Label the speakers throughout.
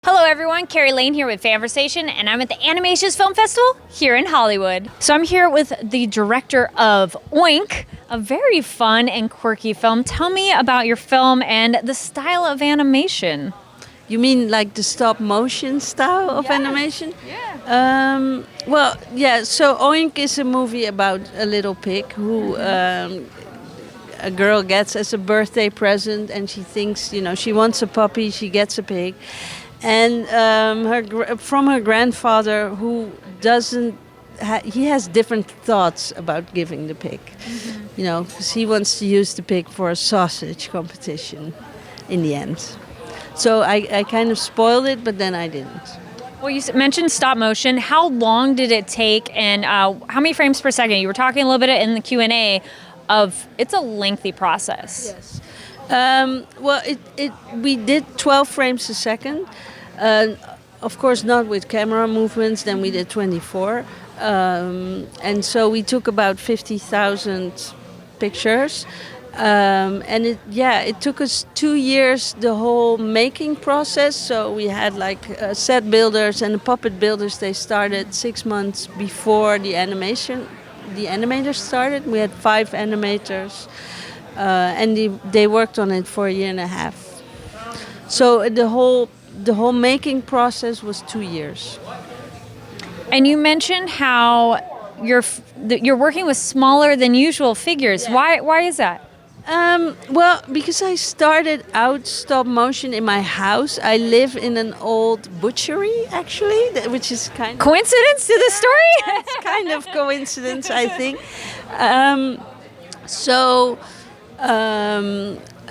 Speaker 1: Hello everyone, Kari Lane here with FANVERSATION, and I'm at the Animations Film Festival here in Hollywood. So I'm here with the director of Oink, a very fun and quirky film. Tell me about your film and the style of animation.
Speaker 2: You mean like the stop motion style of animation? Yeah. Well, yeah, so Oink is a movie about a little pig who a girl gets as a birthday present, and she thinks, she wants a puppy, she gets a pig. And from her grandfather, who doesn't, he has different thoughts about giving the pig, because he wants to use the pig for a sausage competition in the end. So I kind of spoiled it, but then I didn't.
Speaker 1: Well, you mentioned stop motion. How long did it take, and how many frames per second? You were talking a little bit in the Q&A of it's a lengthy process.
Speaker 2: Yes. Well, we did 12 frames a second. Of course, not with camera movements. Then we did 24. And so we took about 50,000 pictures. And it took us 2 years, the whole making process. So we had set builders and the puppet builders. They started 6 months before the animators started. We had 5 animators. And they worked on it for a year and a half. So the whole making process was 2 years.
Speaker 1: And you mentioned how you're working with smaller than usual figures. Yeah. Why is that?
Speaker 2: Well, because I started out stop motion in my house. I live in an old butchery, actually, which is kind of...
Speaker 1: Coincidence to the story?
Speaker 2: It's kind of coincidence, I think.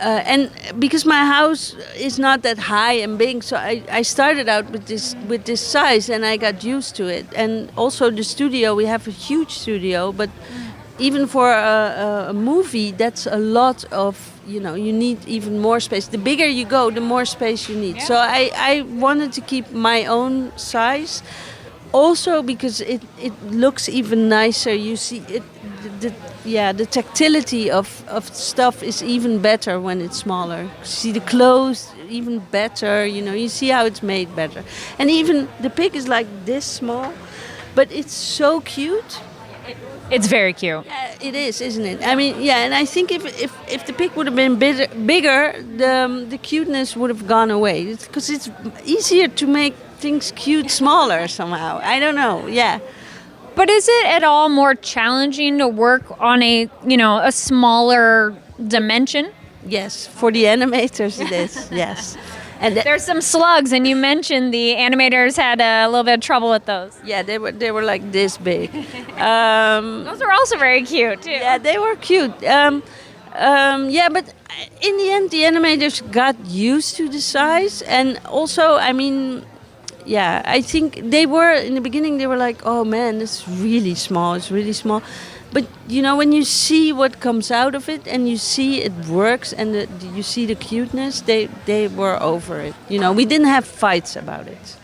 Speaker 2: And because my house is not that high and big, so I started out with this size, and I got used to it. And also the studio, we have a huge studio, but even for a movie, that's a lot of, you need even more space. The bigger you go, the more space you need. Yeah. So I wanted to keep my own size. Also because it looks even nicer. You see it, the tactility of stuff is even better when it's smaller. You see the clothes even better. You see how it's made better. And even the pig is like this small, but it's so cute.
Speaker 1: It's very cute.
Speaker 2: Yeah, it is, isn't it? I mean, yeah, and I think if the pig would have been bigger, the cuteness would have gone away. Because it's easier to make things cute smaller somehow. I don't know, yeah.
Speaker 1: But is it at all more challenging to work on a smaller dimension?
Speaker 2: Yes, for the animators it is, yes.
Speaker 1: And there's some slugs, and you mentioned the animators had a little bit of trouble with those.
Speaker 2: Yeah, they were like this big.
Speaker 1: Those are also very cute too.
Speaker 2: Yeah, they were cute. But in the end, the animators got used to the size, and also, I mean, yeah, I think they were in the beginning. They were like, "Oh man, it's really small. It's really small." But when you see what comes out of it, and you see it works, and you see the cuteness, they were over it. We didn't have fights about it.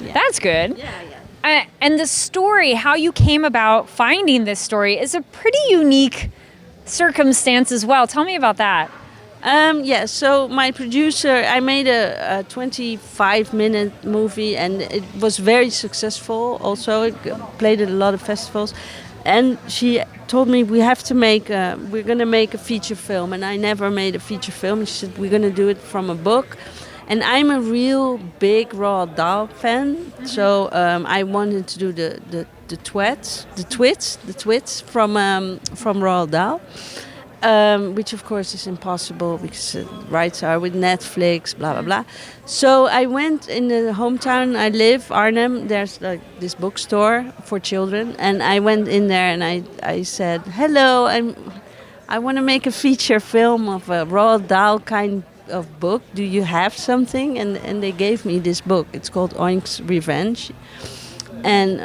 Speaker 1: Yeah. That's good.
Speaker 2: Yeah.
Speaker 1: And the story, how you came about finding this story, is a pretty unique circumstance as well. Tell me about that.
Speaker 2: So my producer, I made a 25-minute movie, and it was very successful. Also, it played at a lot of festivals. And she told me we're going to make a feature film. And I never made a feature film. And she said, we're going to do it from a book. And I'm a real big Roald Dahl fan. Mm-hmm. So I wanted to do the twits from Roald Dahl. Which of course is impossible because rights are with Netflix, blah, blah, blah. So I went in the hometown I live, Arnhem, there's this bookstore for children. And I went in there and I said, hello, I want to make a feature film of a Roald Dahl kind of book. Do you have something? And they gave me this book. It's called Oinks Revenge. And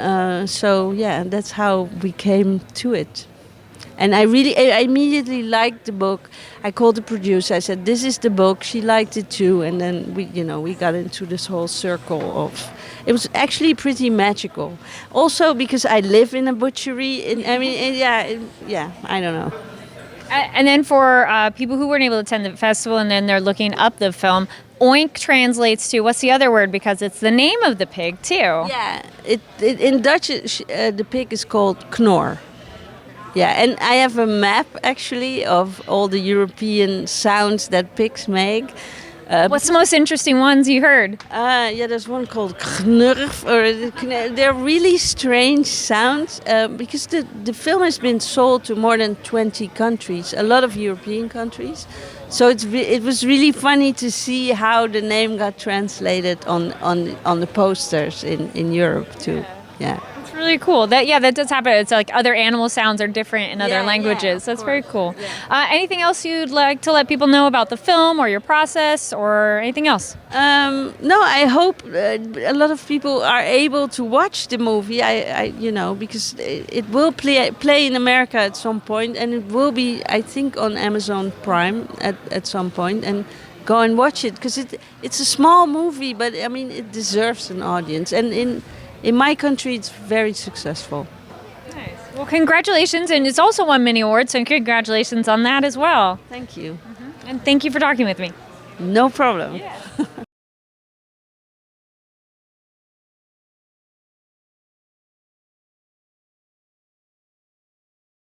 Speaker 2: that's how we came to it. And I immediately liked the book. I called the producer. I said, "This is the book." She liked it too, and then we got into this whole circle of. It was actually pretty magical. Also because I live in a butchery. I don't know.
Speaker 1: And then for people who weren't able to attend the festival and then they're looking up the film, Oink translates to, what's the other word? Because it's the name of the pig, too.
Speaker 2: Yeah, in Dutch, the pig is called Knorr. Yeah, and I have a map actually of all the European sounds that pigs make.
Speaker 1: What's the most interesting ones you heard?
Speaker 2: Yeah, there's one called Knorr, they're really strange sounds because the film has been sold to more than 20 countries, a lot of European countries. So it was really funny to see how the name got translated on the posters in Europe too. Yeah.
Speaker 1: It's really cool. That does happen. It's like other animal sounds are different in other
Speaker 2: Yeah,
Speaker 1: languages.
Speaker 2: yeah,
Speaker 1: That's very cool.
Speaker 2: Yeah.
Speaker 1: Anything else you'd like to let people know about the film or your process or anything else?
Speaker 2: No, I hope a lot of people are able to watch the movie. Because it will play in America at some point, and it will be, I think, on Amazon Prime at some point. And go and watch it because it's a small movie, but I mean it deserves an audience. And in my country, it's very successful.
Speaker 1: Nice. Well, congratulations, and it's also won many awards, so congratulations on that as well.
Speaker 2: Thank you.
Speaker 1: And thank you for talking with me.
Speaker 2: No problem.
Speaker 1: Yeah.